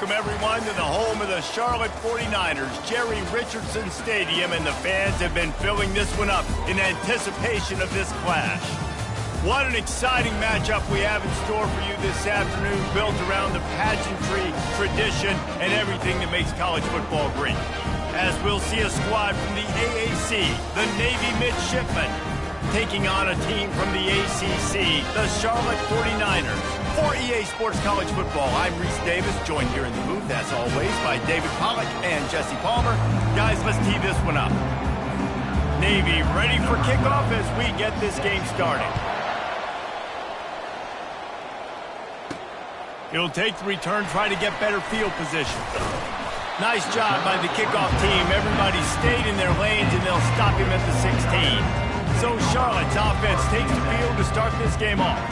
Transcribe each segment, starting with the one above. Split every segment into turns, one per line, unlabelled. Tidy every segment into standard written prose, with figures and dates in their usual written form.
welcome everyone to the home of the Charlotte 49ers, Jerry Richardson Stadium, and the fans have been filling this one up in anticipation of this clash. What an exciting matchup we have in store for you this afternoon, built around the pageantry, tradition, and everything that makes college football great. As we'll see a squad from the AAC, the Navy Midshipmen, taking on a team from the ACC, the Charlotte 49ers. For EA Sports College Football, I'm Reese Davis, joined here in the booth, as always, by David Pollack and Jesse Palmer. Guys, let's tee this one up. Navy ready for kickoff as we get this game started. He'll take the return, try to get better field position. Nice job by the kickoff team. Everybody stayed in their lanes, and they'll stop him at the 16. So Charlotte's offense takes the field to start this game off.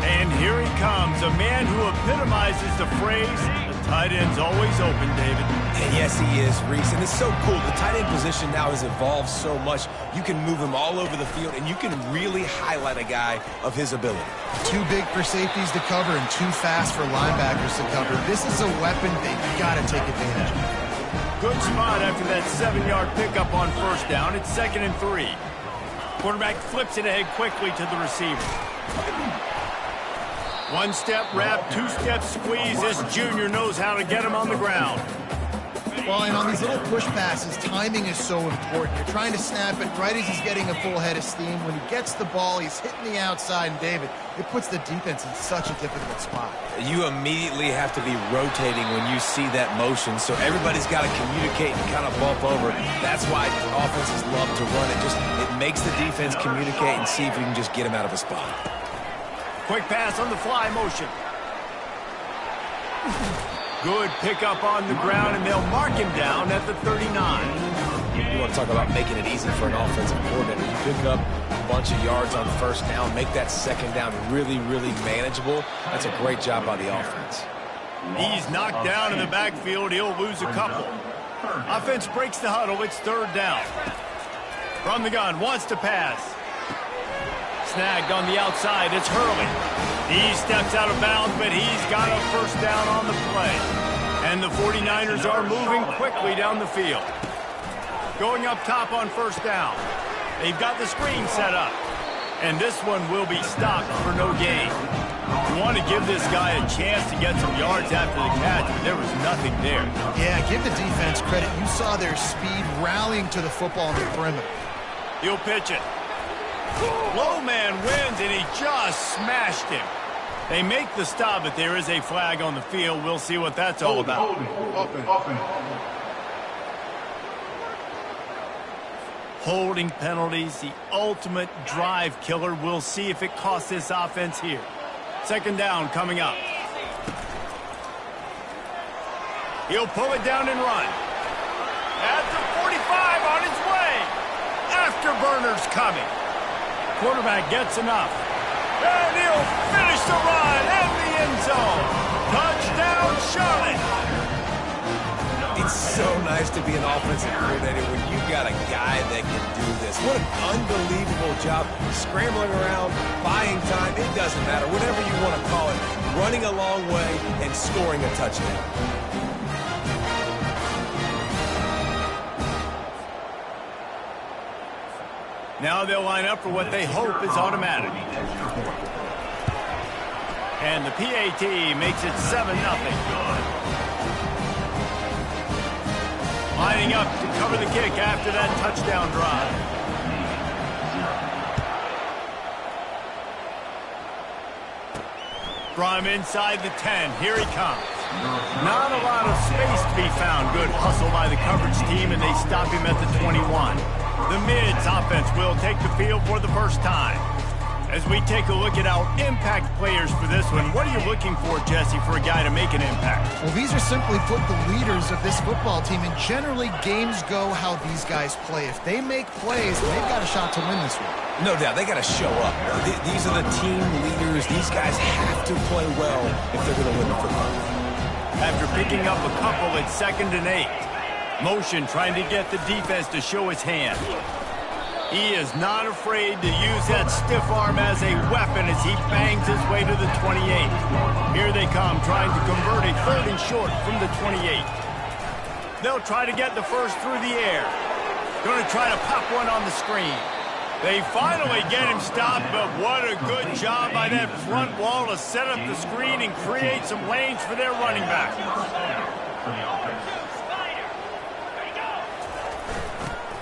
And here he comes, a man who epitomizes the phrase, the tight end's always open, David.
And yes, he is, Reese, and it's so cool. The tight end position now has evolved so much. You can move him all over the field, and you can really highlight a guy of his ability.
Too big for safeties to cover and too fast for linebackers to cover. This is a weapon they've got to take advantage of.
Good spot after that 7-yard pickup on first down. It's 2nd and 3. Quarterback flips it ahead quickly to the receiver. One step wrap, 2 steps squeeze. This junior knows how to get him on the ground.
Well, and on these little push passes, timing is so important. You're trying to snap it right as he's getting a full head of steam. When he gets the ball, he's hitting the outside, and David, it puts the defense in such a difficult spot.
You immediately have to be rotating when you see that motion, so everybody's got to communicate and kind of bump over. That's why offenses love to run it. It makes the defense communicate and see if you can just get him out of a spot.
Quick pass on the fly motion. Good pickup on the ground, and they'll mark him down at the 39.
You want to talk about making it easy for an offensive coordinator. You pick up a bunch of yards on first down, make that second down really, really manageable. That's a great job by the offense.
He's knocked down in the backfield. He'll lose a couple. Offense breaks the huddle. It's 3rd down. From the gun, wants to pass. Snagged on the outside. It's Hurley. He steps out of bounds, but he's got a first down on the play. And the 49ers are moving quickly down the field. Going up top on first down. They've got the screen set up. And this one will be stopped for no gain. You want to give this guy a chance to get some yards after the catch, but there was nothing there.
Yeah, give the defense credit. You saw their speed rallying to the football on the perimeter.
He'll pitch it. Low man wins, and he just smashed him. They make the stop, but there is a flag on the field. We'll see what that's all about. Holding penalties, the ultimate drive killer. We'll see if it costs this offense here. 2nd down coming up. He'll pull it down and run. At the 45 on his way. Afterburners coming. Quarterback gets enough. And he'll finish the run in the end zone. Touchdown, Charlotte.
It's so nice to be an offensive coordinator when you got a guy that can do this. What an unbelievable job. Scrambling around, buying time, it doesn't matter. Whatever you want to call it. Running a long way and scoring a touchdown.
Now they'll line up for what they hope is automatic. And the PAT makes it 7-0. Lining up to cover the kick after that touchdown drive. From inside the 10, here he comes. Not a lot of space to be found. Good hustle by the coverage team, and they stop him at the 21. The Mids offense will take the field for the first time. As we take a look at our impact players for this one, what are you looking for, Jesse, for a guy to make an impact?
Well, these are simply put the leaders of this football team, and generally games go how these guys play. If they make plays, they've got a shot to win this one.
No doubt, they got to show up. These are the team leaders. These guys have to play well if they're going to win the football game.
After picking up a couple, it's 2nd and 8. Motion trying to get the defense to show his hand. He is not afraid to use that stiff arm as a weapon as he bangs his way to the 28. Here they come, trying to convert a 3rd and short from the 28. They'll try to get the first through the air. Going to try to pop one on the screen. They finally get him stopped, but what a good job by that front wall to set up the screen and create some lanes for their running back.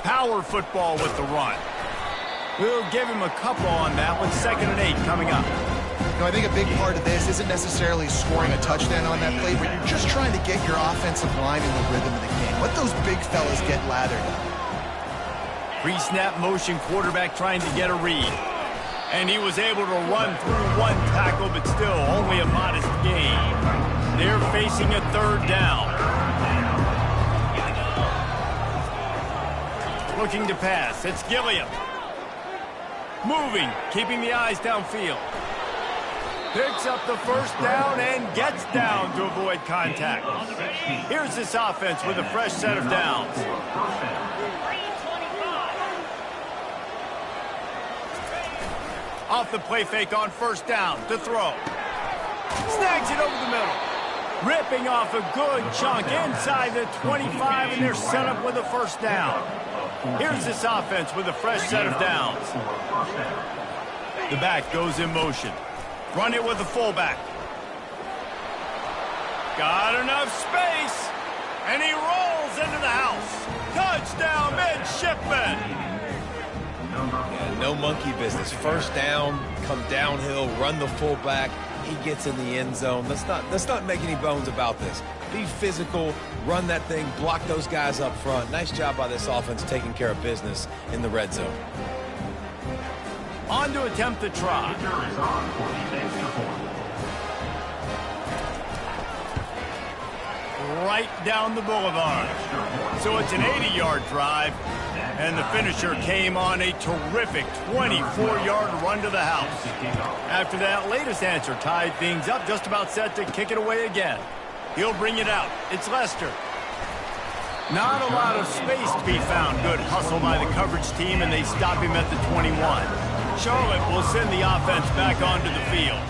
Power football with the run. We'll give him a couple on that one. 2nd and 8 coming up.
You know, I think a big part of this isn't necessarily scoring a touchdown on that play, but you're just trying to get your offensive line in the rhythm of the game. Let those big fellas get lathered up.
Pre-snap motion quarterback trying to get a read. And he was able to run through one tackle, but still only a modest gain. They're facing a 3rd down. Looking to pass. It's Gilliam. Moving, keeping the eyes downfield. Picks up the 1st down and gets down to avoid contact. Here's this offense with a fresh set of downs. Off the play fake on 1st down to throw. Snags it over the middle. Ripping off a good chunk inside the 25, and they're set up with a 1st down. Here's this offense with a fresh set of downs. The back goes in motion. Run it with the fullback. Got enough space, and he rolls into the house. Touchdown, midshipman.
Yeah, no monkey business. 1st down, come downhill, run the fullback. He gets in the end zone. Let's not make any bones about this. Be physical, run that thing, block those guys up front. Nice job by this offense taking care of business in the red zone.
On to attempt the try. Right down the boulevard. So it's an 80-yard drive, and the finisher came on a terrific 24-yard run to the house. After that latest answer tied things up, just about set to kick it away again. He'll bring it out. It's Lester. Not a lot of space to be found. Good hustle by the coverage team, and they stop him at the 21. Charlotte will send the offense back onto the field.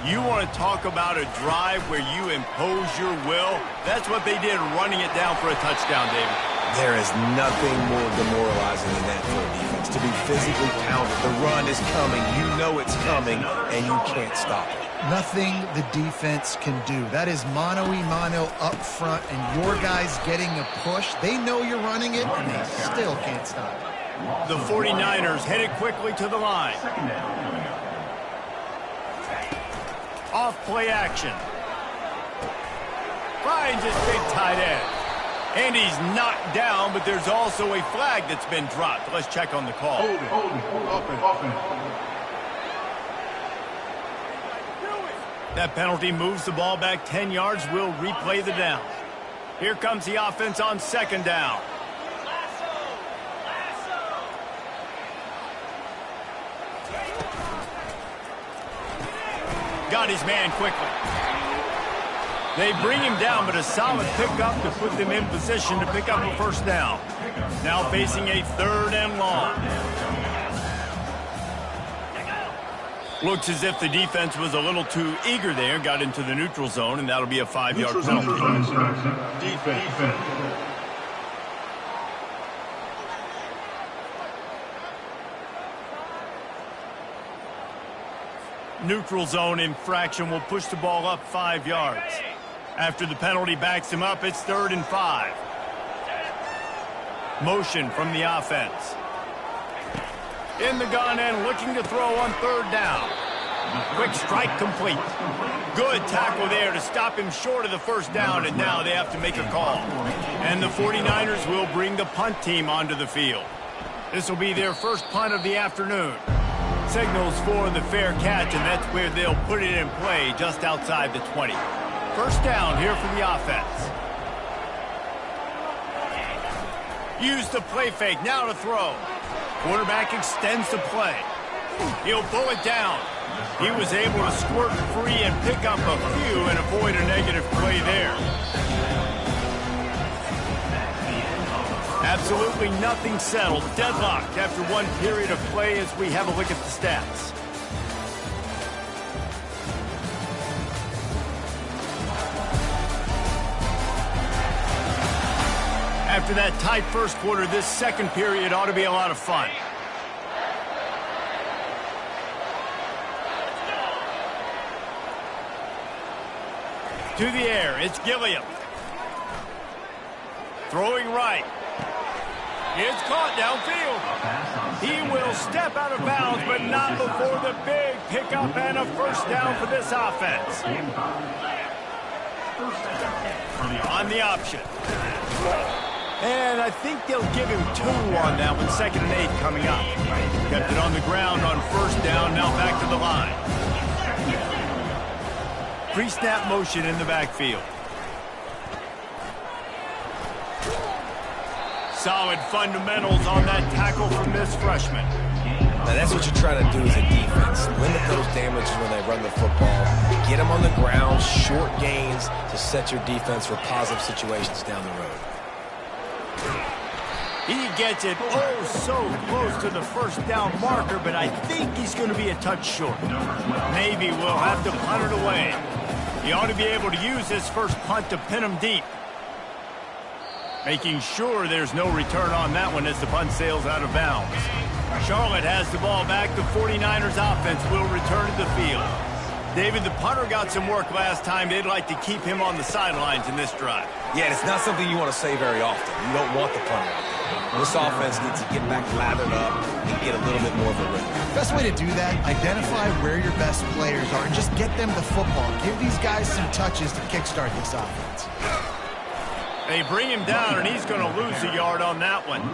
You want to talk about a drive where you impose your will? That's what they did, running it down for a touchdown, David.
There is nothing more demoralizing than that for a defense. To be physically pounded. The run is coming. You know it's coming, and you can't stop it.
Nothing the defense can do. That is mano-a-mano up front, and your guys getting a push. They know you're running it, and they still can't stop it.
The 49ers headed quickly to the line. Off play action. Finds his big tight end. And he's knocked down, but there's also a flag that's been dropped. Let's check on the call. That penalty moves the ball back 10 yards. We'll replay the down. Here comes the offense on 2nd down. Got his man quickly. They bring him down, but a solid pickup to put them in position to pick up a 1st down. Now facing a 3rd and long. Looks as if the defense was a little too eager there, got into the neutral zone, and that'll be a 5-yard penalty. Defense. Neutral zone infraction will push the ball up 5 yards. After the penalty backs him up, it's 3rd and 5. Motion from the offense. In the gun and looking to throw on 3rd down. Quick strike complete. Good tackle there to stop him short of the 1st down, and now they have to make a call. And the 49ers will bring the punt team onto the field. This will be their first punt of the afternoon. Signals for the fair catch, and that's where they'll put it in play just outside the 20. 1st down here for the offense. Use the play fake, now to throw. Quarterback extends the play. He'll pull it down. He was able to squirt free and pick up a few and avoid a negative play there. At absolutely nothing settled. Deadlocked after one period of play as we have a look at the stats. After that tight first quarter, this second period ought to be a lot of fun. To the air, it's Gilliam. Throwing right. It's caught downfield. He will step out of bounds, but not before the big pickup and a first down for this offense. On the option. And I think they'll give him 2 on that one. 2nd and 8 coming up. Kept it on the ground on first down, now back to the line. Pre-snap motion in the backfield. Solid fundamentals on that tackle from this freshman.
Now that's what you're trying to do as a defense. Limit those damages when they run the football. Get them on the ground, short gains to set your defense for positive situations down the road.
He gets it so close to the first down marker, but I think he's going to be a touch short. Maybe we'll have to punt it away. He ought to be able to use this first punt to pin him deep. Making sure there's no return on that one as the punt sails out of bounds. Charlotte has the ball back. The 49ers offense will return to the field. David, the punter got some work last time. They'd like to keep him on the sidelines in this drive.
Yeah, it's not something you want to say very often. You don't want the punter out there. This offense needs to get back lathered up and get a little bit more of a rhythm.
Best way to do that, identify where your best players are and just get them the football. Give these guys some touches to kickstart this offense.
They bring him down, and he's going to lose a yard on that one.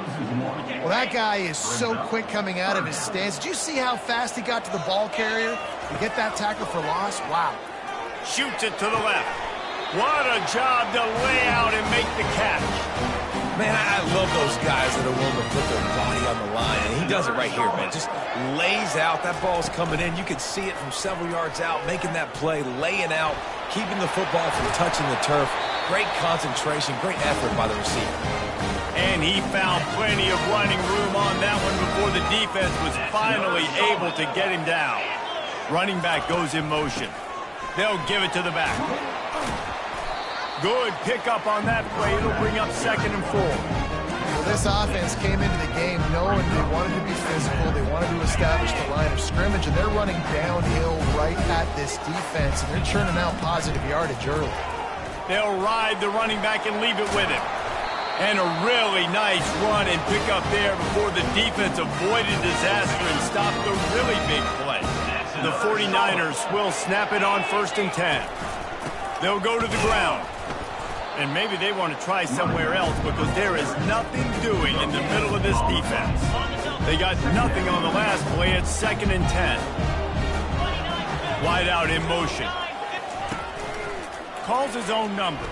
Well, that guy is so quick coming out of his stance. Did you see how fast he got to the ball carrier to get that tackle for loss? Wow.
Shoots it to the left. What a job to lay out and make the catch.
Man, I love those guys that are willing to put their body on the line, and he does it right here, man. Just lays out. That ball's coming in. You can see it from several yards out, making that play, laying out, keeping the football from touching the turf. Great concentration, great effort by the receiver.
And he found plenty of running room on that one before the defense was finally able to get him down. Running back goes in motion. They'll give it to the back. Good pickup on that play. It'll bring up 2nd and 4.
Well, this offense came into the game knowing they wanted to be physical. They wanted to establish the line of scrimmage, and they're running downhill right at this defense, and they're churning out positive yardage early.
They'll ride the running back and leave it with him. And a really nice run and pick up there before the defense avoided disaster and stopped the really big play. The 49ers will snap it on 1st and 10. They'll go to the ground. And maybe they want to try somewhere else because there is nothing doing in the middle of this defense. They got nothing on the last play. It's 2nd and 10. Wide out in motion. Calls his own number.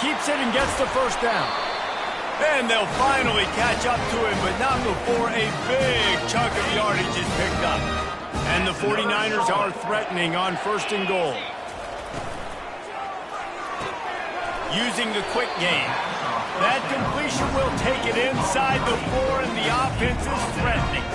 Keeps it and gets the first down. And they'll finally catch up to him, but not before a big chunk of yardage is picked up. And the 49ers are threatening on 1st and goal. Using the quick game. That completion will take it inside the 4, and the offense is threatening.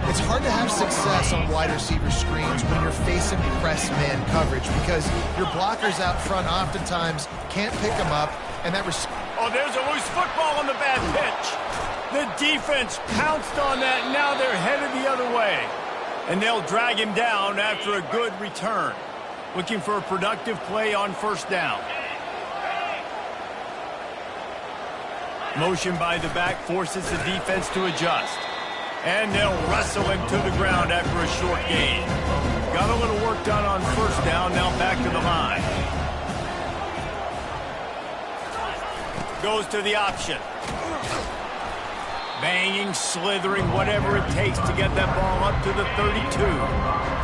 It's hard to have success on wide receiver screens when you're facing press man coverage because your blockers out front oftentimes can't pick them up, and that
oh, there's a loose football on the bad pitch. The defense pounced on that, and now they're headed the other way. And they'll drag him down after a good return. Looking for a productive play on 1st down. Motion by the back forces the defense to adjust. And they'll wrestle him to the ground after a short gain. Got a little work done on 1st down, now back to the line. Goes to the option. Banging, slithering, whatever it takes to get that ball up to the 32.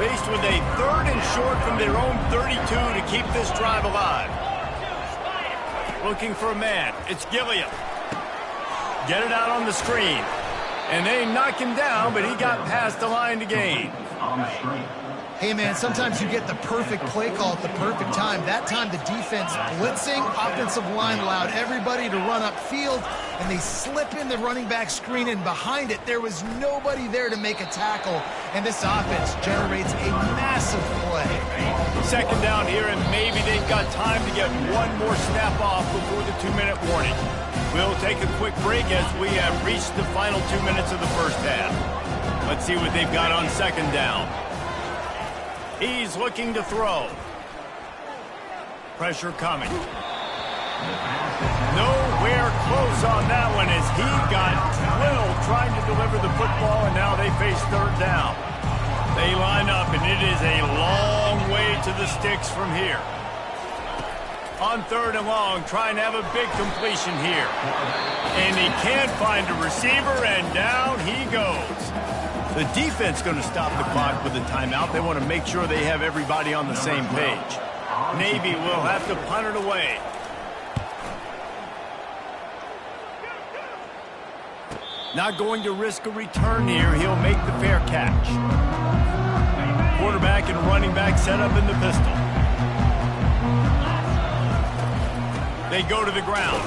Faced with a 3rd and short from their own 32 to keep this drive alive. Looking for a man. It's Gilliam. Get it out on the screen. And they knock him down, but he got past the line to gain.
Hey, man, sometimes you get the perfect play call at the perfect time. That time, the defense blitzing, offensive line allowed everybody to run upfield, and they slip in the running back screen, and behind it, there was nobody there to make a tackle, and this offense generates a massive play.
Second down here, and maybe they've got time to get one more snap off before the 2-minute warning. We'll take a quick break as we have reached the final 2 minutes of the first half. Let's see what they've got on second down. He's looking to throw. Pressure coming. Nowhere close on that one as he got drilled trying to deliver the football, and now they face third down. They line up, and it is a long way to the sticks from here. On third and long, trying to have a big completion here. And he can't find a receiver, and down he goes. The defense going to stop the clock with a timeout. They want to make sure they have everybody on the same page. Navy will have to punt it away. Not going to risk a return here. He'll make the fair catch. Quarterback and running back set up in the pistol. They go to the ground.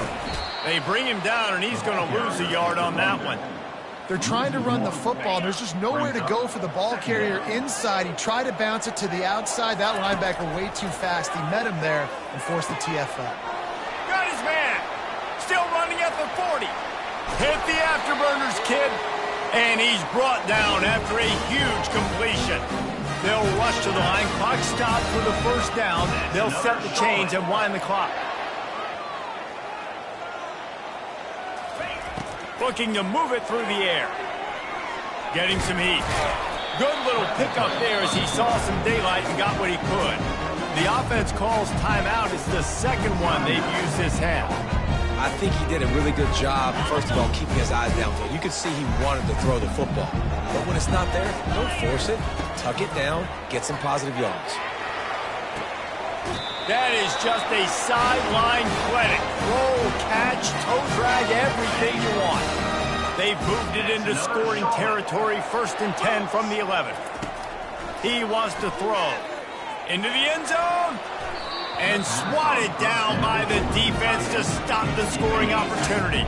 They bring him down, and he's going to lose a yard on that one.
They're trying to run the football, and there's just nowhere to go for the ball carrier inside. He tried to bounce it to the outside. That linebacker way too fast. He met him there and forced the TFL.
Got his man. Still running at the 40. Hit the afterburners, kid. And he's brought down after a huge completion. They'll rush to the line. Clock stopped for the first down. They'll set the chains and wind the clock. Looking to move it through the air. Getting some heat. Good little pickup there as he saw some daylight and got what he could. The offense calls timeout. It's the second one they've used this half.
I think he did a really good job, first of all, keeping his eyes downfield. You could see he wanted to throw the football. But when it's not there, don't force it. Tuck it down. Get some positive yards.
That is just a sideline clinic. Roll, catch, toe drag, everything you want. They've moved it into scoring territory, 1st and 10 from the 11th. He wants to throw. Into the end zone. And swatted down by the defense to stop the scoring opportunity.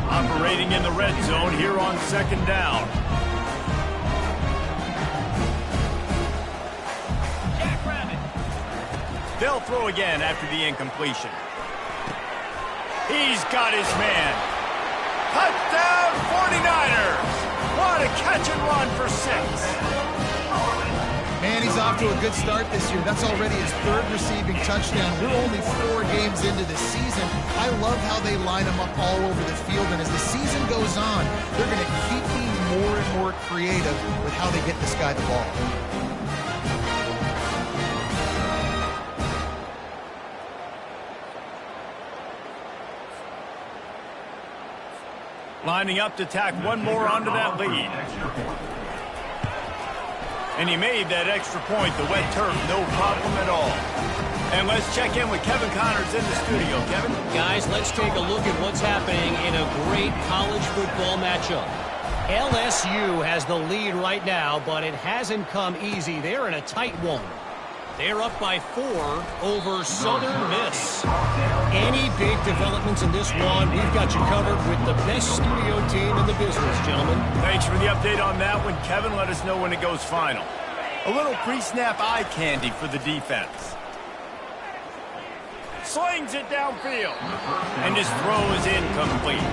Operating in the red zone here on second down. They'll throw again after the incompletion. He's got his man. Touchdown 49ers! What a catch and run for 6.
Man, he's off to a good start this year. That's already his 3rd receiving touchdown. We're only 4 games into the season. I love how they line him up all over the field, and as the season goes on, they're going to keep being more and more creative with how they get this guy the ball.
Lining up to tack one more onto that lead. And he made that extra point, the wet turf, no problem at all. And let's check in with Kevin Connors in the studio. Kevin?
Guys, let's take a look at what's happening in a great college football matchup. LSU has the lead right now, but it hasn't come easy. They're in a tight one. They're up by 4 over Southern Miss. Any big developments in this one, we've got you covered with the best studio team in the business, gentlemen.
Thanks for the update on that one, Kevin. Let us know when it goes final. A little pre-snap eye candy for the defense. Slings it downfield. And his throw is incomplete.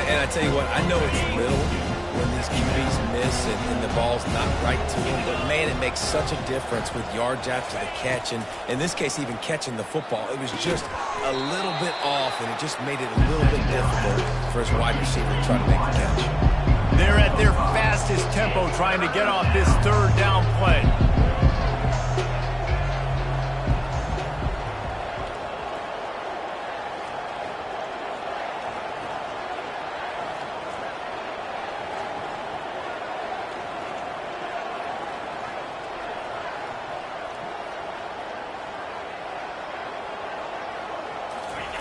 And I tell you what, I know it's little when these QBs miss and the ball's not right to them, but man, it makes such a difference with yards after the catch, and in this case, even catching the football. It was just a little bit off, and it just made it a little bit difficult for his wide receiver to try to make the catch.
They're at their fastest tempo trying to get off this 3rd down play.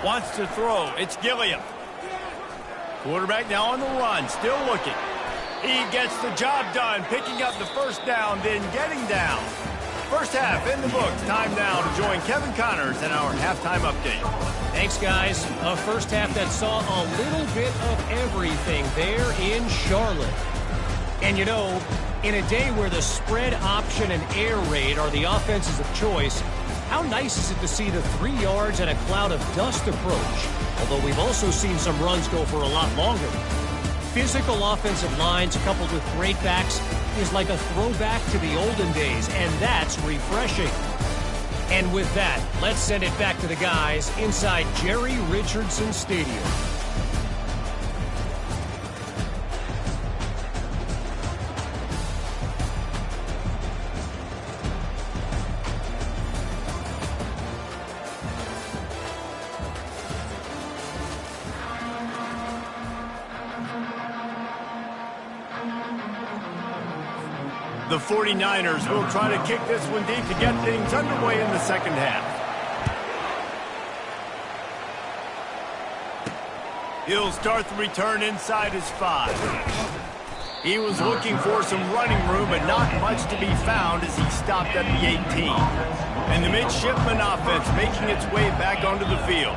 Wants to throw. It's Gilliam. Quarterback now on the run. Still looking. He gets the job done, picking up the first down, then getting down. First half in the books. Time now to join Kevin Connors in our halftime update.
Thanks, guys. A first half that saw a little bit of everything there in Charlotte. And you know, in a day where the spread option and air raid are the offenses of choice, how nice is it to see the 3 yards and a cloud of dust approach? Although we've also seen some runs go for a lot longer. Physical offensive lines coupled with great backs is like a throwback to the olden days, and that's refreshing. And with that, let's send it back to the guys inside Jerry Richardson Stadium.
The 49ers will try to kick this one deep to get things underway in the second half. He'll start the return inside his 5. He was looking for some running room, but not much to be found as he stopped at the 18. And the midshipman offense making its way back onto the field.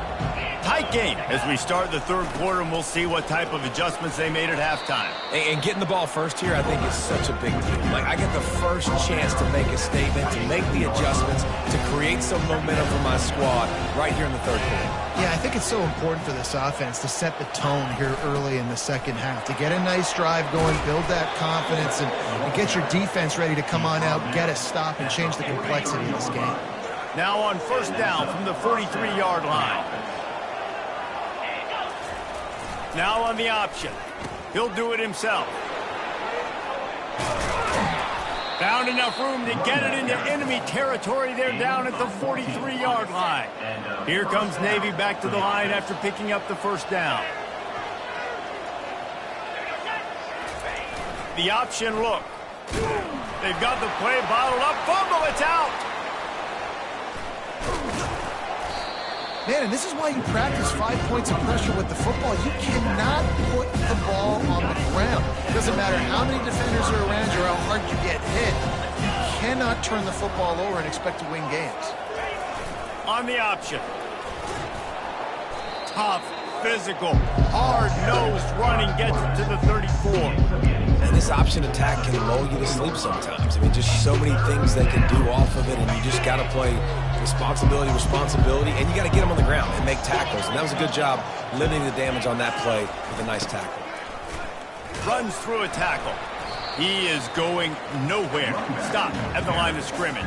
Tight game as we start the third quarter, and we'll see what type of adjustments they made at halftime.
And getting the ball first here, I think, is such a big deal. Like, I get the first chance to make a statement, to make the adjustments, to create some momentum for my squad right here in the third quarter.
Yeah, I think it's so important for this offense to set the tone here early in the second half, to get a nice drive going, build that confidence, and get your defense ready to come on out, get a stop, and change the complexity of this game.
Now on first down from the 43-yard line. Now on the option. He'll do it himself. Found enough room to get it into enemy territory. They're down at the 43-yard line. Here comes Navy back to the line after picking up the first down. The option look. They've got the play bottled up. Fumble, it's out.
Man, and this is why you practice 5 points of pressure with the football. You cannot put the ball on the ground. It doesn't matter how many defenders are around you or how hard you get hit. You cannot turn the football over and expect to win games.
On the option. Tough, physical, hard-nosed running gets it to the 34.
And this option attack can lull you to sleep sometimes. I mean, just so many things they can do off of it, and you just got to play responsibility, and you got to get them on the ground and make tackles. And that was a good job limiting the damage on that play with a nice tackle.
Runs through a tackle. He is going nowhere. Stop at the line of scrimmage.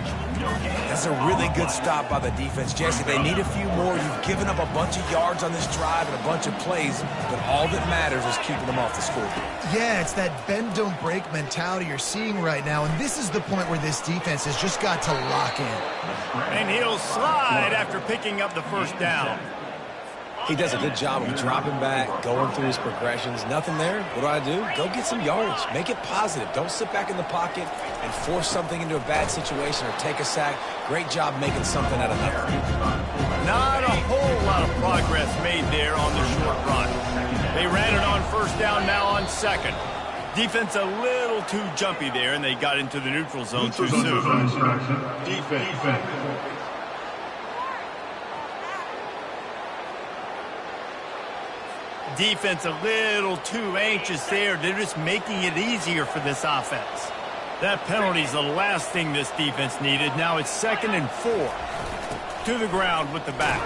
That's a really good stop by the defense, Jesse. They need a few more. You've given up a bunch of yards on this drive and a bunch of plays, but all that matters is keeping them off the scoreboard.
Yeah, it's that bend, don't break mentality you're seeing right now, and this is the point where this defense has just got to lock in.
And he'll slide after picking up the first down.
He does a good job of dropping back, going through his progressions. Nothing there. What do? Go get some yardage. Make it positive. Don't sit back in the pocket and force something into a bad situation or take a sack. Great job making something out of nothing.
Not a whole lot of progress made there on the short run. They ran it on first down, now on second. Defense a little too jumpy there, and they got into the neutral zone too soon. Defense. Defense a little too anxious there. They're just making it easier for this offense. That penalty's the last thing this defense needed. Now it's 2nd and 4. To the ground with the back.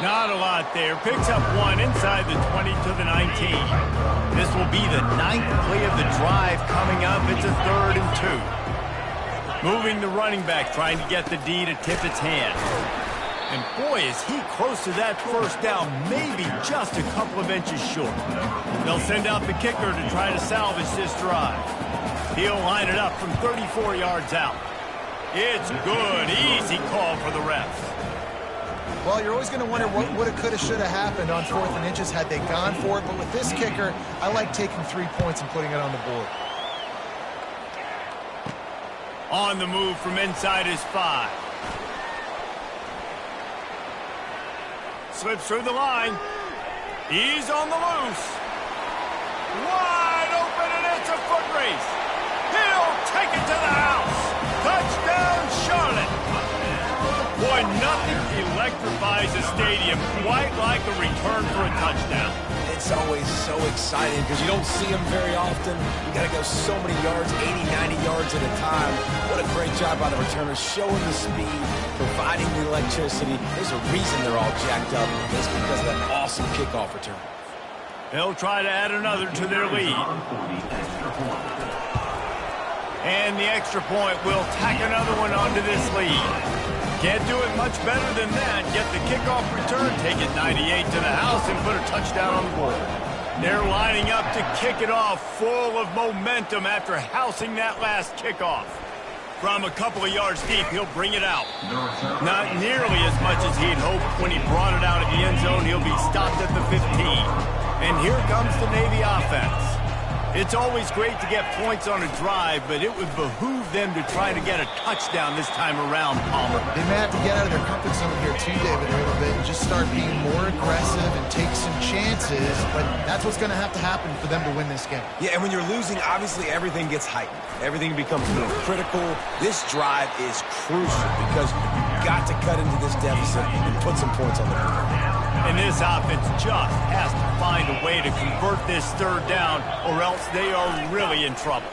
Not a lot there. Picks up one inside the 20 to the 19. This will be the 9th play of the drive coming up. It's a 3rd and 2. Moving the running back, trying to get the D to tip its hand. And boy, is he close to that first down, maybe just a couple of inches short. They'll send out the kicker to try to salvage this drive. He'll line it up from 34 yards out. It's good, easy call for the refs.
Well, you're always going to wonder what woulda, coulda, shoulda happened on 4th and inches had they gone for it. But with this kicker, I like taking 3 points and putting it on the board.
On the move from inside his 5. Slips through the line. He's on the loose. Wide open, and it's a foot race. He'll take it to the house. Touchdown, Charlotte. Boy, nothing electrifies a stadium quite like a return for a touchdown.
It's always so exciting because you don't see them very often. You got to go so many yards, 80, 90 yards at a time. What a great job by the returners, showing the speed, providing the electricity. There's a reason they're all jacked up. It's because of that awesome kickoff return.
They'll try to add another to their lead. And the extra point will tack another one onto this lead. Can't do it much better than that. Get the kickoff return, take it 98 to the house, and put a touchdown on the board. They're lining up to kick it off, full of momentum after housing that last kickoff. From a couple of yards deep, he'll bring it out. Not nearly as much as he'd hoped. When he brought it out of the end zone, he'll be stopped at the 15. And here comes the Navy offense. It's always great to get points on a drive, but it would behoove them to try to get a touchdown this time around, Palmer.
They may have to get out of their comfort zone here too, David, a little bit, and just start being more aggressive and take some chances, but that's what's going to have to happen for them to win this game.
Yeah, and when you're losing, obviously everything gets heightened. Everything becomes more critical. This drive is crucial because you've got to cut into this deficit and put some points on the board.
And this offense just has to find a way to convert this third down, or else they are really in trouble.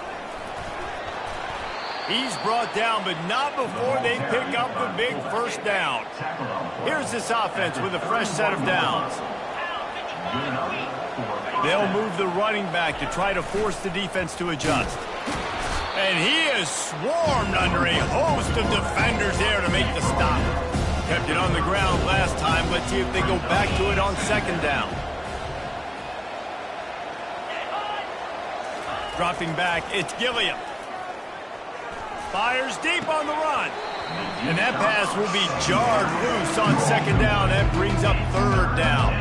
He's brought down, but not before they pick up the big first down. Here's this offense with a fresh set of downs. They'll move the running back to try to force the defense to adjust. And he is swarmed under a host of defenders there to make the stop. Kept it on the ground last time. Let's see if they go back to it on second down. Dropping back, it's Gilliam. Fires deep on the run. And that pass will be jarred loose on second down. That brings up third down.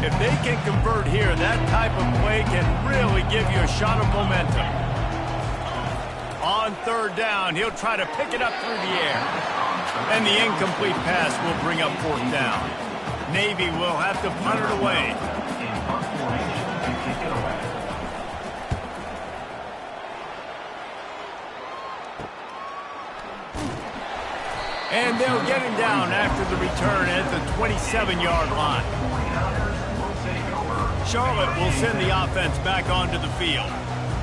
If they can convert here, that type of play can really give you a shot of momentum. On third down, he'll try to pick it up through the air. And the incomplete pass will bring up fourth down. Navy will have to punt it away. And they'll get him down after the return at the 27-yard line. Charlotte will send the offense back onto the field.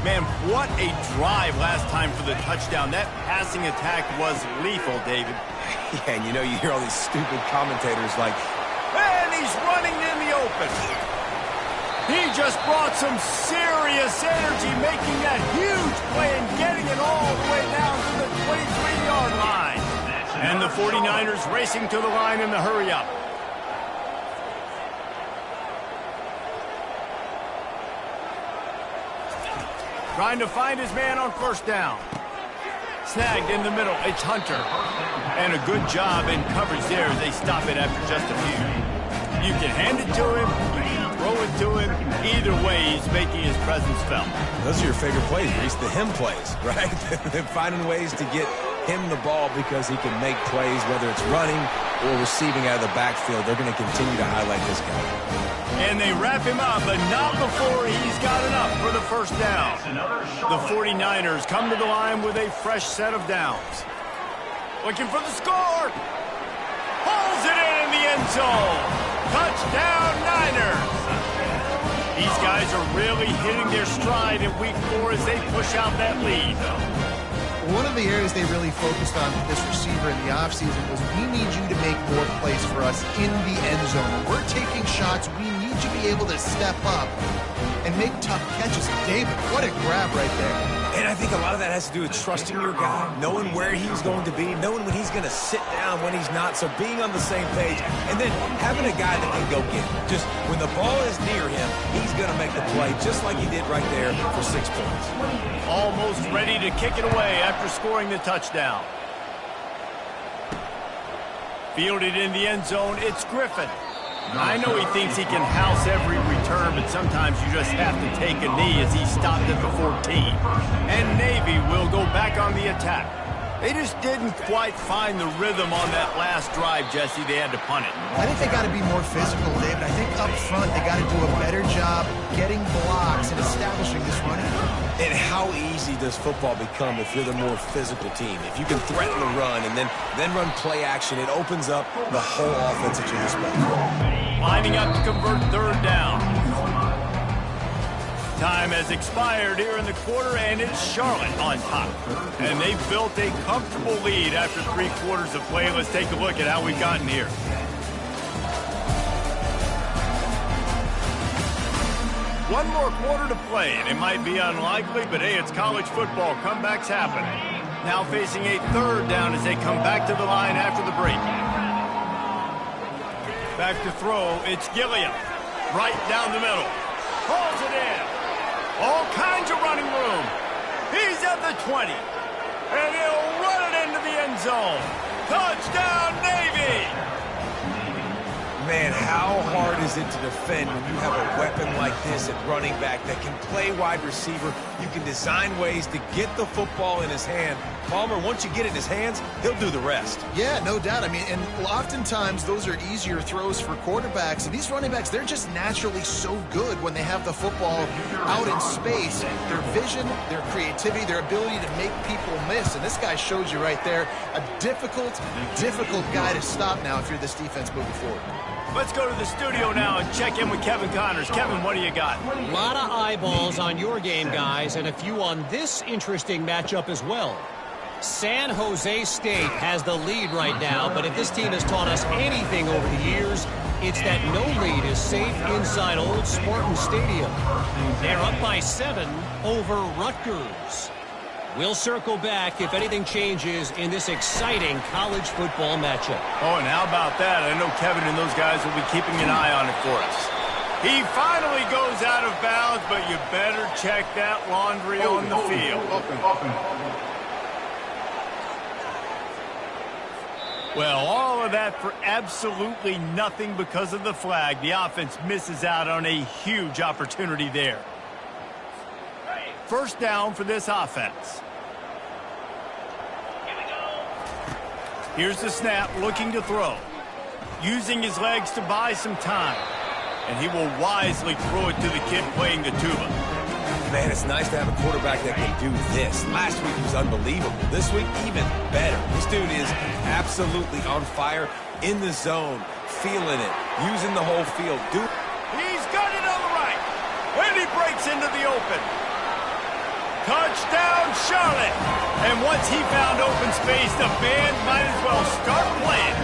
Man, what a drive last time for the touchdown. That passing attack was lethal, David.
Yeah, and you know, you hear all these stupid commentators like,
and he's running in the open. He just brought some serious energy, making that huge play and getting it all the way down to the 23-yard line. And the 49ers racing to the line in the hurry-up. Trying to find his man on first down. Snagged in the middle. It's Hunter. And a good job in coverage there as they stop it after just a few. You can hand it to him, you can throw it to him. Either way, he's making his presence felt.
Those are your favorite plays, Reese, the him plays, right? They're finding ways to get him the ball because he can make plays, whether it's running or receiving out of the backfield. They're going to continue to highlight this guy.
And they wrap him up, but not before he's got enough for the first down. The 49ers come to the line with a fresh set of downs. Looking for the score. Pulls it in the end zone. Touchdown, Niners. These guys are really hitting their stride in week 4 as they push out that lead.
One of the areas they really focused on with this receiver in the offseason was, we need you to make more plays for us in the end zone. When we're taking shots, we need you to be able to step up and make tough catches. David, what a grab right there.
And I think a lot of that has to do with trusting your guy, knowing where he's going to be, knowing when he's going to sit down, when he's not, so being on the same page, and then having a guy that can go get it. Just when the ball is near him, he's going to make the play, just like he did right there for 6 points.
Almost ready to kick it away after scoring the touchdown. Fielded in the end zone, it's Griffin. I know he thinks he can house every return, but sometimes you just have to take a knee as he stopped at the 14. And Navy will go back on the attack. They just didn't quite find the rhythm on that last drive, Jesse. They had to punt it.
I think they got to be more physical, David. I think up front they got to do a better job getting blocks and establishing this running game.
And how easy does football become if you're the more physical team? If you can threaten the run and then run play action, it opens up the whole offense at your disposal.
Lining up to convert third down. Time has expired here in the quarter, and it's Charlotte on top. And they've built a comfortable lead after 3 quarters of play. Let's take a look at how we've gotten here. One more quarter to play, and it might be unlikely, but hey, it's college football. Comebacks happen. Now facing a third down as they come back to the line after the break. Back to throw, it's Gilliam. Right down the middle. Pulls it in. All kinds of running room. He's at the 20. And he'll run it into the end zone. Touchdown, Navy!
Man, how hard is it to defend when you have a weapon like this at running back that can play wide receiver? You can design ways to get the football in his hand. Palmer, once you get it in his hands, he'll do the rest.
Yeah, no doubt. I mean, and oftentimes those are easier throws for quarterbacks. And these running backs, they're just naturally so good when they have the football out in space. Their vision, their creativity, their ability to make people miss. And this guy shows you right there a difficult guy to stop now if you're this defense moving forward.
Let's go to the studio now and check in with Kevin Connors. Kevin, what do you got?
A lot of eyeballs on your game, guys, and a few on this interesting matchup as well. San Jose State has the lead right now, but if this team has taught us anything over the years, it's that no lead is safe inside old Spartan Stadium. They're up by 7 over Rutgers. We'll circle back if anything changes in this exciting college football matchup.
Oh, and how about that? I know Kevin and those guys will be keeping an eye on it for us. He finally goes out of bounds, but you better check that laundry on the field. Well, all of that for absolutely nothing because of the flag. The offense misses out on a huge opportunity there. First down for this offense. Here's the snap, looking to throw. Using his legs to buy some time. And he will wisely throw it to the kid playing the tuba.
Man, it's nice to have a quarterback that can do this. Last week he was unbelievable. This week, even better. This dude is absolutely on fire, in the zone, feeling it, using the whole field.
He's got it on the right. And he breaks into the open. Touchdown, Charlotte! And once he found open space, the band might as well start playing.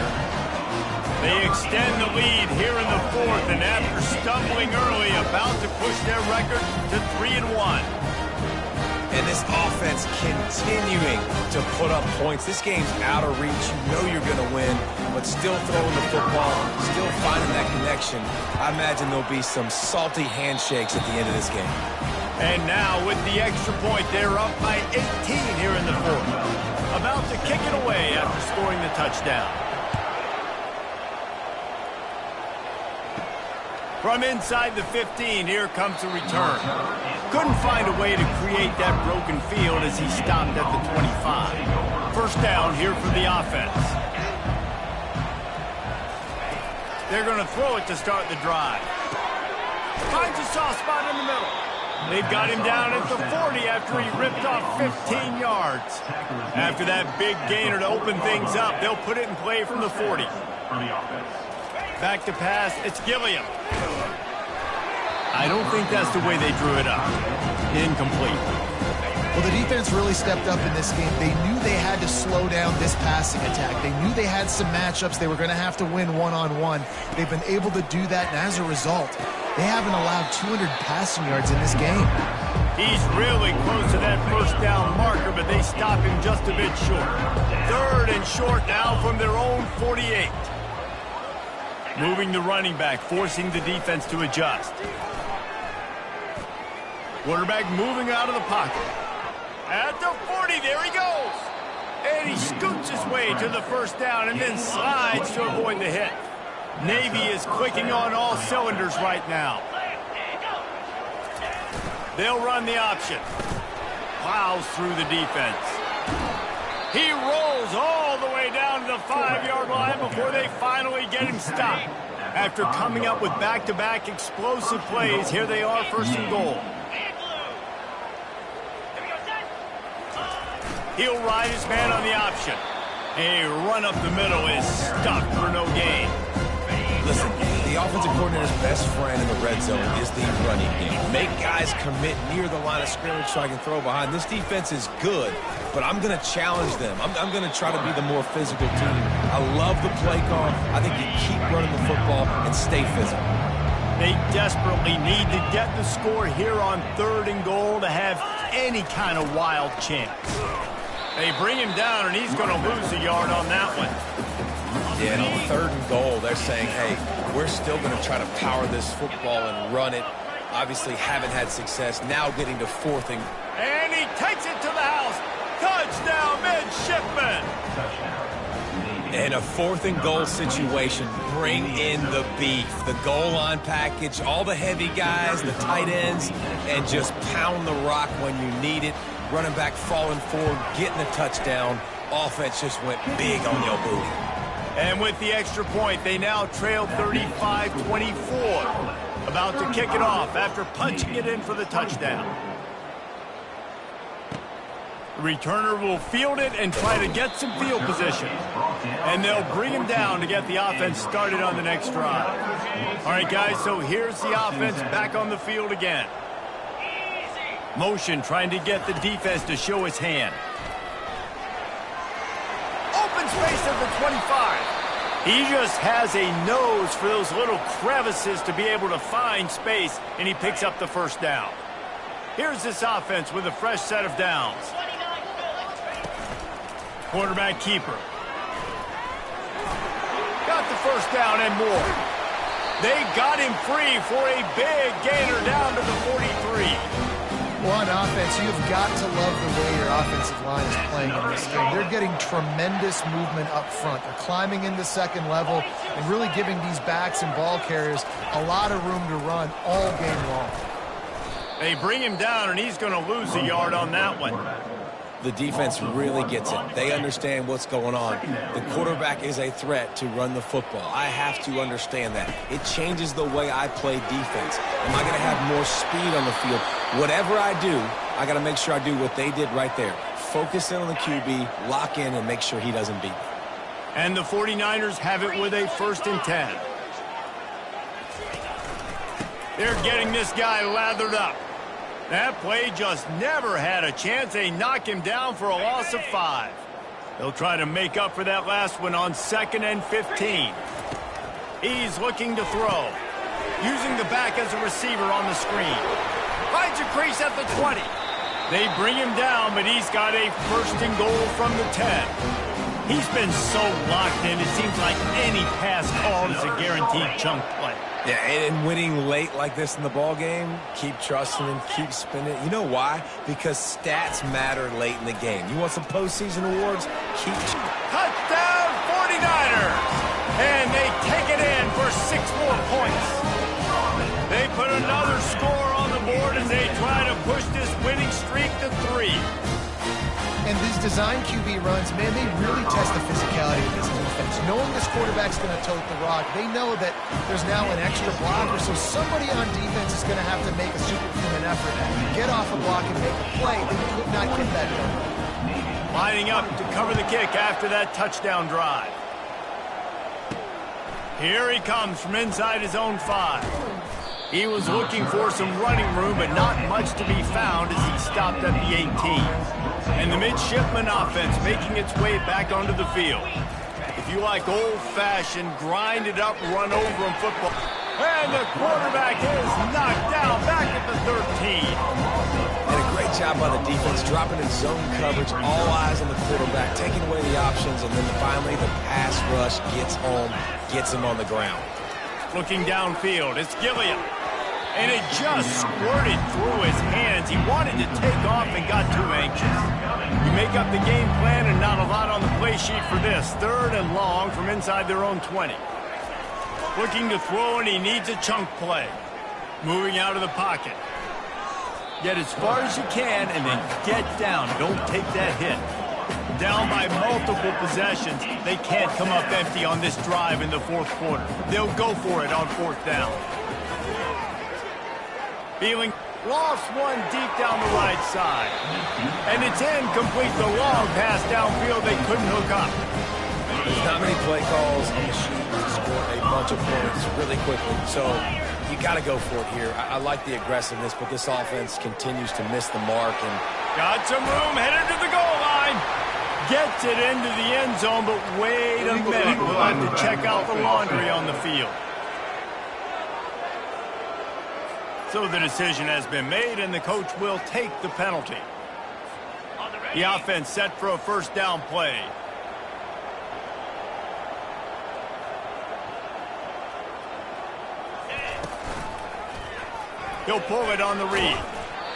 They extend the lead here in the 4th, and after stumbling early, about to push their record to 3-1.
And this offense continuing to put up points. This game's out of reach. You know you're going to win, but still throwing the football, still finding that connection. I imagine there'll be some salty handshakes at the end of this game.
And now with the extra point, they're up by 18 here in the 4th. About to kick it away after scoring the touchdown. From inside the 15, here comes the return. Couldn't find a way to create that broken field as he stopped at the 25. First down here for the offense. They're going to throw it to start the drive. Finds a soft spot in the middle. They've got him down at the 40 after he ripped off 15 yards. After that big gainer to open things up, they'll put it in play from the 40. Back to pass, it's Gilliam. I don't think that's the way they drew it up. Incomplete.
Well, the defense really stepped up in this game. They knew they had to slow down this passing attack. They knew they had some matchups they were going to have to win one-on-one. They've been able to do that, and as a result, they haven't allowed 200 passing yards in this game.
He's really close to that first down marker, but they stop him just a bit short. 3rd and short now from their own 48. Moving the running back, forcing the defense to adjust. Quarterback moving out of the pocket. At the 40, there he goes. And he scoots his way to the first down and then slides to avoid the hit. Navy is clicking on all cylinders right now. They'll run the option. Plows through the defense. He rolls all the way down to the 5-yard line before they finally get him stopped. After coming up with back-to-back explosive plays, here they are, first and goal. He'll ride his man on the option. A run up the middle is stuck for no gain.
Listen, the offensive coordinator's best friend in the red zone is the running game. Make guys commit near the line of scrimmage so I can throw behind. This defense is good, but I'm going to challenge them. I'm going to try to be the more physical team. I love the play call. I think you keep running the football and stay physical.
They desperately need to get the score here on 3rd and goal to have any kind of wild chance. They bring him down, and he's going to lose a yard on that one.
Yeah, and on 3rd and goal, they're saying, hey, we're still going to try to power this football and run it. Obviously haven't had success. Now getting to 4th and...
And he takes it to the house. Touchdown, midshipman.
In a 4th and goal situation, bring in the beef. The goal line package, all the heavy guys, the tight ends, and just pound the rock when you need it. Running back falling forward, getting a touchdown. Offense just went big on your booty.
And with the extra point, they now trail 35-24. About to kick it off after punching it in for the touchdown. The returner will field it and try to get some field position. And they'll bring him down to get the offense started on the next drive. All right, guys, so here's the offense back on the field again. Motion trying to get the defense to show his hand. Open space at the 25. He just has a nose for those little crevices to be able to find space, and he picks up the first down. Here's this offense with a fresh set of downs. Quarterback keeper. Got the first down and more. They got him free for a big gainer down to the 43.
Well, on offense, you've got to love the way your offensive line is playing in this game. They're getting tremendous movement up front. They're climbing into 2nd level and really giving these backs and ball carriers a lot of room to run all game long.
They bring him down, and he's going to lose a yard on that one.
The defense really gets it. They understand what's going on. The quarterback is a threat to run the football. I have to understand that. It changes the way I play defense. Am I going to have more speed on the field? Whatever I do, I got to make sure I do what they did right there. Focus in on the QB, lock in, and make sure he doesn't beat me.
And the 49ers have it with a 1st and 10. They're getting this guy lathered up. That play just never had a chance. They knock him down for a loss of 5. They'll try to make up for that last one on 2nd and 15. He's looking to throw. Using the back as a receiver on the screen. Finds a crease at the 20. They bring him down, but he's got a 1st and goal from the 10. He's been so locked in, it seems like any pass call is a guaranteed chunk play.
Yeah, and winning late like this in the ball game, keep trusting him, keep spinning. You know why? Because stats matter late in the game. You want some postseason awards? Keep...
Touchdown 49ers! And they take it in for 6 more points. They put another score on the board as they try to push this winning streak to 3.
And these design QB runs, man, they really test the physicality of this defense. Knowing this quarterback's going to tote the rock, they know that there's now an extra blocker, so somebody on defense is going to have to make a superhuman effort. Get off a block and make a play. They could not get that done.
Lining up to cover the kick after that touchdown drive. Here he comes from inside his own 5. He was looking for some running room, but not much to be found as he stopped at the 18. And the midshipman offense making its way back onto the field. If you like old-fashioned, grind-it-up, run-over-'em football. And the quarterback is knocked down back at the 13.
And a great job by the defense, dropping in zone coverage, all eyes on the quarterback, taking away the options, and then finally the pass rush gets home, gets him on the ground.
Looking downfield, it's Gilliam. And it just squirted through his hands. He wanted to take off and got too anxious. You make up the game plan and not a lot on the play sheet for this. 3rd and long from inside their own 20. Looking to throw, and he needs a chunk play. Moving out of the pocket. Get as far as you can and then get down. Don't take that hit. Down by multiple possessions, they can't come up empty on this drive in the fourth quarter. They'll go for it on fourth down. Feeling lost one deep down the right side. And it's incomplete. The long pass downfield they couldn't hook up.
There's not many play calls on the sheet to score a bunch of points really quickly. So you got to go for it here. I like the aggressiveness, but this offense continues to miss the mark. And
got some room, headed to the goal line. Gets it into the end zone, but wait a minute. We'll have to check out the laundry on the field. So the decision has been made, and the coach will take the penalty. The offense set for a first down play. He'll pull it on the read.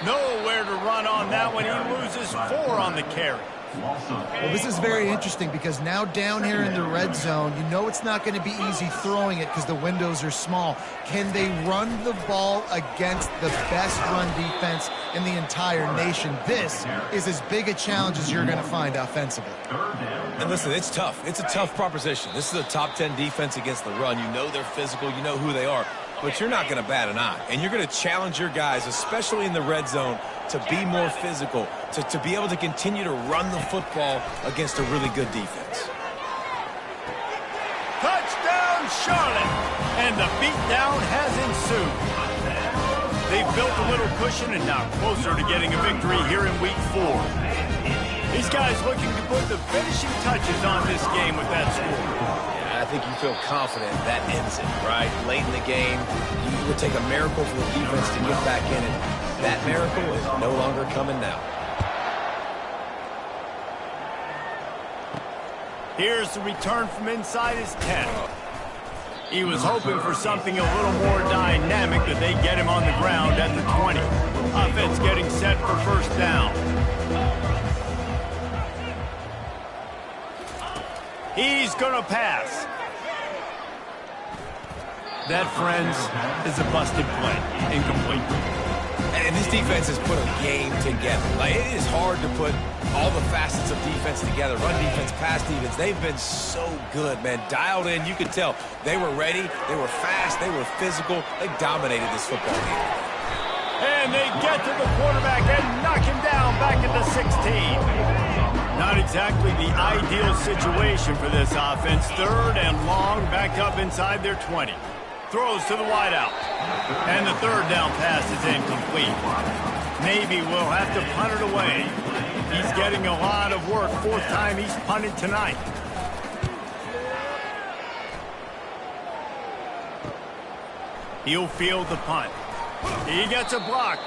Nowhere to run on that one. He loses 4 on the carry.
Well, this is very interesting because now down here in the red zone, you know it's not going to be easy throwing it because the windows are small. Can they run the ball against the best run defense in the entire nation? This is as big a challenge as you're going to find offensively.
And listen, it's tough. It's a tough proposition. This is a top 10 defense against the run. You know they're physical. You know who they are. But you're not going to bat an eye. And you're going to challenge your guys, especially in the red zone, to be more physical, to be able to continue to run the football against a really good defense.
Touchdown, Charlotte! And the beatdown has ensued. They've built a little cushion and now closer to getting a victory here in Week 4. These guys looking to put the finishing touches on this game with that score.
I think you feel confident that ends it, right? Late in the game, it would take a miracle for the defense to get back in it. That miracle is no longer coming now.
Here's the return from inside his 10. He was hoping for something a little more dynamic, but they get him on the ground at the 20. Offense getting set for first down. He's going to pass. That, friends, is a busted play. Incomplete.
And this defense has put a game together. Like, it is hard to put all the facets of defense together. Run defense, pass defense. They've been so good, man. Dialed in. You could tell they were ready. They were fast. They were physical. They dominated this football game.
And they get to the quarterback and knock him down back at the 16. Not exactly the ideal situation for this offense. Third and long, back up inside their 20. Throws to the wideout. And the third down pass is incomplete. Navy will have to punt it away. He's getting a lot of work. 4th time he's punted tonight. He'll field the punt. He gets a block.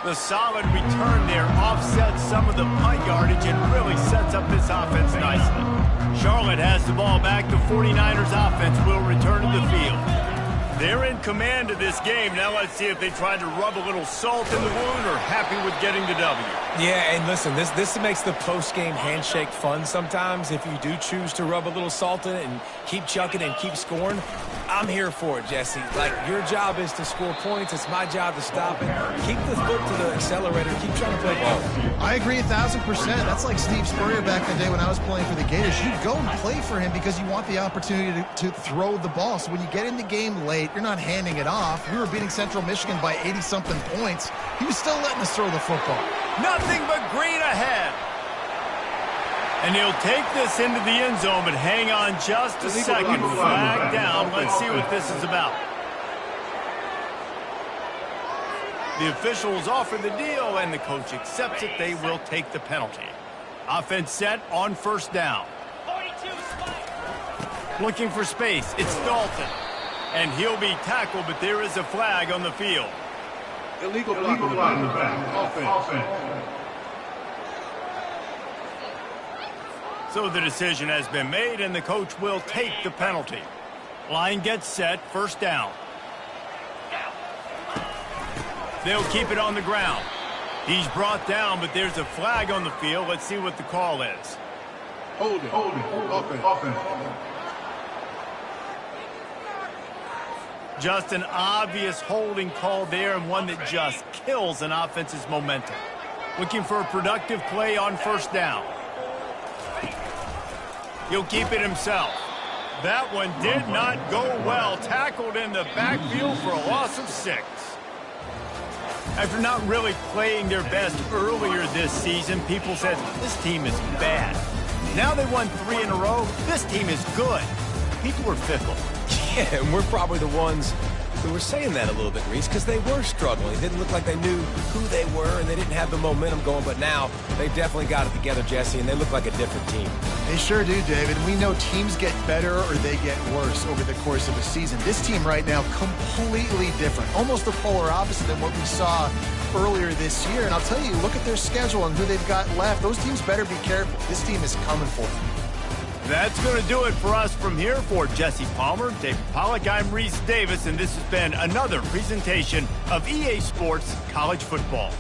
The solid return there offsets some of the punt yardage and really sets up this offense nicely. Charlotte has the ball back. The 49ers offense will return to the field. They're in command of this game. Now let's see if they try to rub a little salt in the wound or happy with getting the W.
Yeah, and listen, this makes the post-game handshake fun sometimes. If you do choose to rub a little salt in it and keep chucking and keep scoring, I'm here for it, Jesse. Like, your job is to score points. It's my job to stop it. Keep the foot to the accelerator. Keep trying to play ball.
I agree 1,000%. That's like Steve Spurrier back in the day when I was playing for the Gators. You go and play for him because you want the opportunity to throw the ball. So when you get in the game late, you're not handing it off. We were beating Central Michigan by 80-something points. He was still letting us throw the football.
Nothing but green ahead. And he'll take this into the end zone, but hang on just a second. Flag down. Let's see what this is about. The officials offer the deal, and the coach accepts it. They will take the penalty. Offense set on first down. Looking for space. It's Dalton. And he'll be tackled, but there is a flag on the field.
Illegal block in the back. Offense.
So the decision has been made, and the coach will take the penalty. Line gets set, first down. They'll keep it on the ground. He's brought down, but there's a flag on the field. Let's see what the call is.
Hold it. Offense.
Just an obvious holding call there, and one that just kills an offense's momentum. Looking for a productive play on first down. He'll keep it himself. That one did not go well. Tackled in the backfield for a loss of 6. After not really playing their best earlier this season, people said this team is bad. Now they won 3 in a row. This team is good. People were fickle.
Yeah, and we're probably the ones who were saying that a little bit, Reese, because they were struggling. It didn't look like they knew who they were, and they didn't have the momentum going. But now they've definitely got it together, Jesse, and they look like a different team.
They sure do, David. We know teams get better or they get worse over the course of a season. This team right now, completely different. Almost the polar opposite than what we saw earlier this year. And I'll tell you, look at their schedule and who they've got left. Those teams better be careful. This team is coming for them.
That's going to do it for us from here. For Jesse Palmer, David Pollack, I'm Reese Davis, and this has been another presentation of EA Sports College Football.